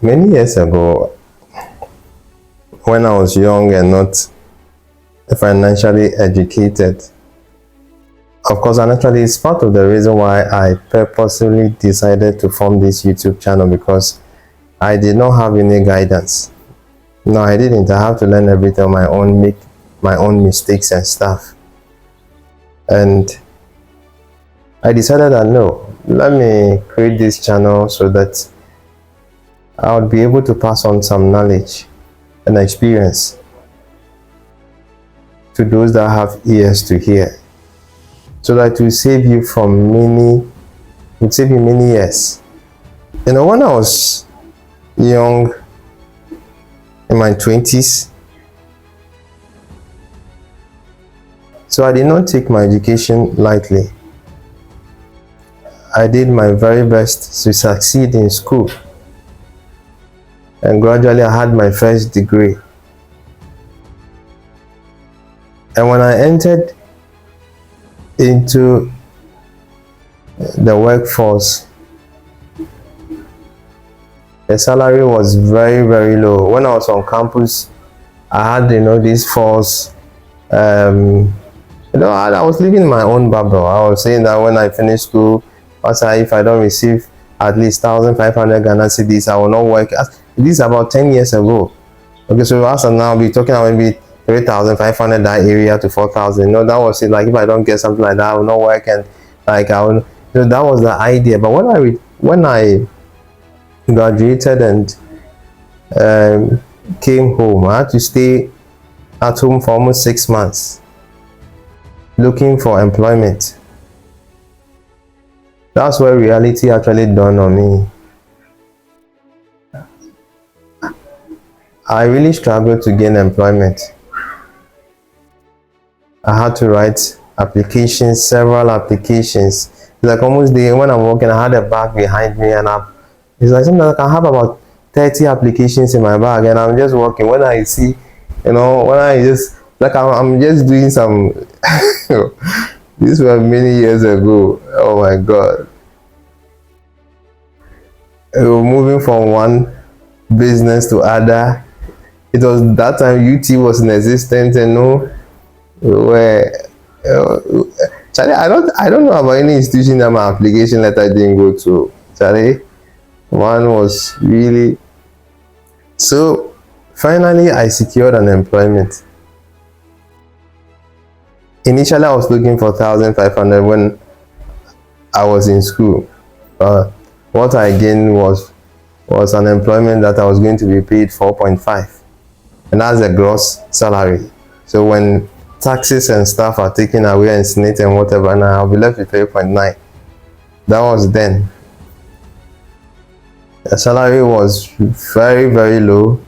Many years ago, when I was young and not financially educated, of course, and actually, it's part of the reason why I purposely decided to form this YouTube channel, because I did not have any guidance. No, I didn't. I have to learn everything on my own, make my own mistakes and stuff. And I decided that no, let me create this channel so that I would be able to pass on some knowledge and experience to those that have ears to hear, so that it will save you many years. You know, when I was young, in my 20s, so I did not take my education lightly. I did my very best to succeed in school, and gradually I had my first degree. And when I entered into the workforce, the salary was very, very low. When I was on campus, I had, these false, I was living in my own bubble. I was saying that when I finish school, if I don't receive at least 1,500 Ghana cedis, I will not work. This is about 10 years ago. Okay, so as of now, we're talking about maybe 3,500 that area to 4,000. That was it. Like, if I don't get something like that, I will not work, and like that was the idea. But when I graduated and came home, I had to stay at home for almost 6 months looking for employment. That's where reality actually dawned on me. I really struggled to gain employment. I had to write applications, several applications. It's like almost when I'm walking, I had a bag behind me, and it's like sometimes I can have about 30 applications in my bag, and I'm just walking. When I see, when I just, like, I'm just doing some, these were many years ago. Oh my God. Moving from one business to other. It was that time UT was in existence, and Charlie, I don't know about any institution that my application letter didn't go to. Charlie, one was really. So finally, I secured an employment. Initially, I was looking for 1,500 when I was in school. What I gained was an employment that I was going to be paid 4.5, and that's the gross salary. So when taxes and stuff are taken away and SNIT and whatever, now I'll be left with 3.9. That was then. The salary was very, very low,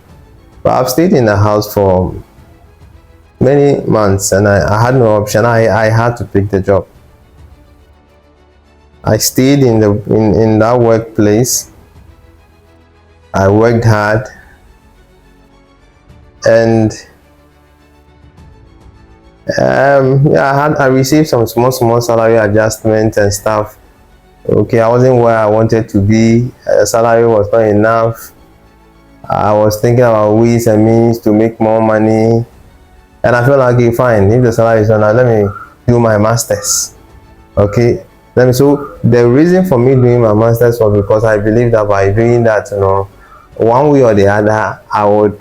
but I've stayed in the house for many months, and I had no option. I had to pick the job. I stayed in that workplace. I worked hard, and I received some small salary adjustments and stuff. Okay, I wasn't where I wanted to be. The salary was not enough. I was thinking about ways and means to make more money, and I felt like, okay, fine, if the salary is not enough, let me do my masters. Okay, so the reason for me doing my masters was because I believe that by doing that, one way or the other, I would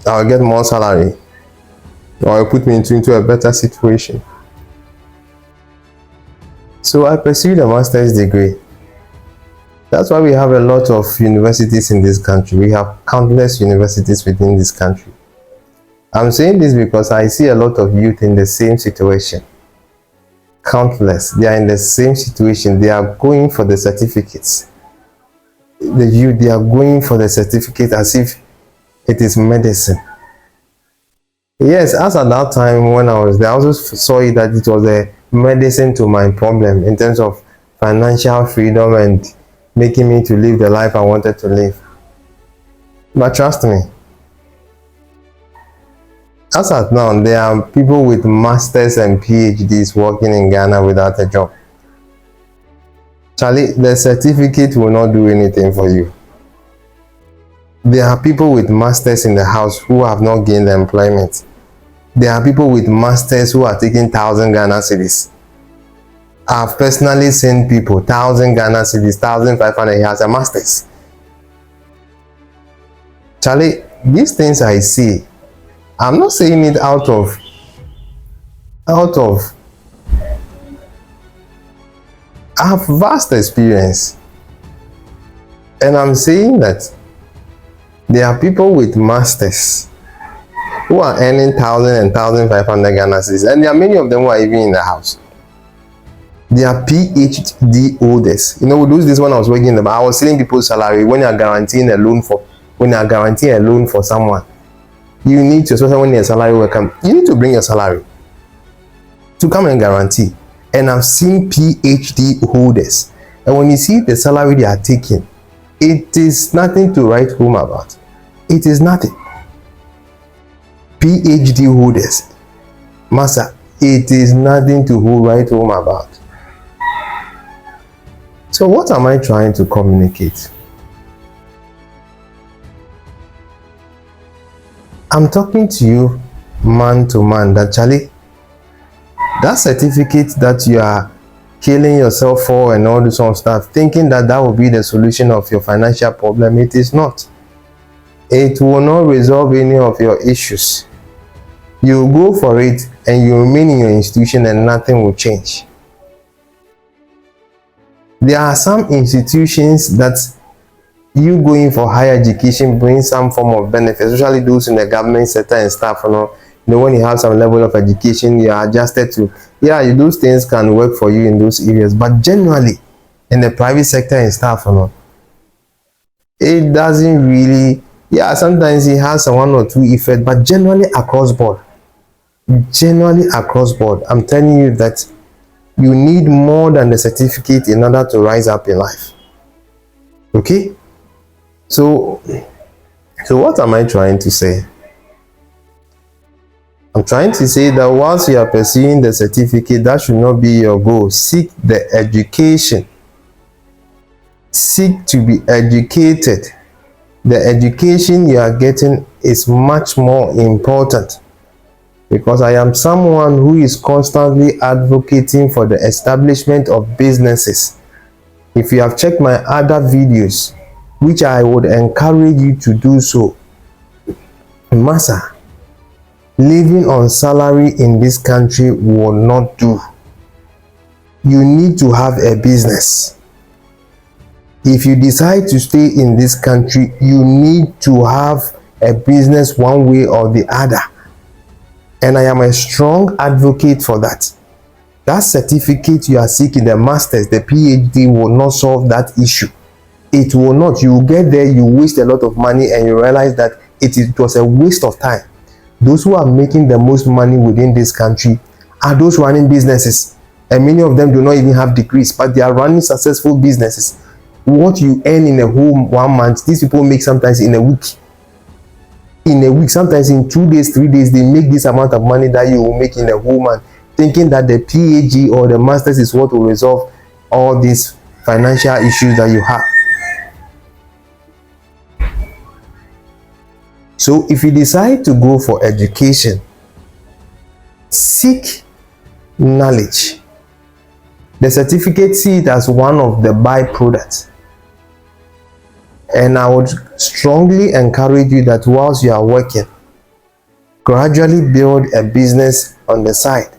get more salary, or it put me into a better situation. So I pursued a master's degree. That's why we have a lot of universities in this country. We have countless universities within this country. I'm saying this because I see a lot of youth in the same situation. Countless. They are in the same situation. They are going for the certificates. The youth, they are going for the certificate as if it is medicine. Yes, as at that time when I was there, I also saw it that it was a medicine to my problem in terms of financial freedom and making me to live the life I wanted to live. But trust me, as at now, there are people with masters and PhDs working in Ghana without a job. Charlie, the certificate will not do anything for you. There are people with masters in the house who have not gained employment. There are people with masters who are taking 1,000 Ghana cedis. I've personally seen people 1,000 Ghana cedis, 1,500 he has a masters. Charlie, these things I see, I'm not saying it out of I have vast experience, and I'm saying that there are people with masters who are earning 1,000 and 1,500 Ghana cedis, and there are many of them who are even in the house. They are PhD holders. You know, those days when I was working in the bank, I was selling people's salary. When you are guaranteeing a loan for someone, you need to, especially when your salary will come, you need to bring your salary to come and guarantee. And I've seen PhD holders, and when you see the salary they are taking, it is nothing to write home about. It is nothing. PhD holders, Master, it is nothing to write home about. So what am I trying to communicate? I'm talking to you man to man that, Charlie, that certificate that you are killing yourself for and all this sort of stuff, thinking that that will be the solution of your financial problem, it is not. It will not resolve any of your issues. You go for it and you remain in your institution and nothing will change. There are some institutions that you going for higher education brings some form of benefit, especially those in the government sector and stuff. You know, when you have some level of education, you are adjusted to, those things can work for you in those areas. But generally, in the private sector and stuff, it doesn't really. Sometimes it has a 1 or 2 effect, but generally across board, I'm telling you that you need more than the certificate in order to rise up in life. Okay? So what am I trying to say? I'm trying to say that whilst you are pursuing the certificate, that should not be your goal. Seek the education. Seek to be educated. The education you are getting is much more important, because I am someone who is constantly advocating for the establishment of businesses. If you have checked my other videos, which I would encourage you to do so, Massa, living on salary in this country will not do. You need to have a business. If you decide to stay in this country, you need to have a business one way or the other. And I am a strong advocate for that. That certificate you are seeking, the masters, the PhD, will not solve that issue. It will not. You will get there, you waste a lot of money, and you realize that it was a waste of time. Those who are making the most money within this country are those running businesses. And many of them do not even have degrees, but they are running successful businesses. What you earn in a whole 1 month, these people make sometimes in a week. Sometimes in 2 days, 3 days, they make this amount of money that you will make in a whole month, thinking that the PhD or the masters is what will resolve all these financial issues that you have. So if you decide to go for education, seek knowledge. The certificate, see it as one of the byproducts. And I would strongly encourage you that whilst you are working, gradually build a business on the side.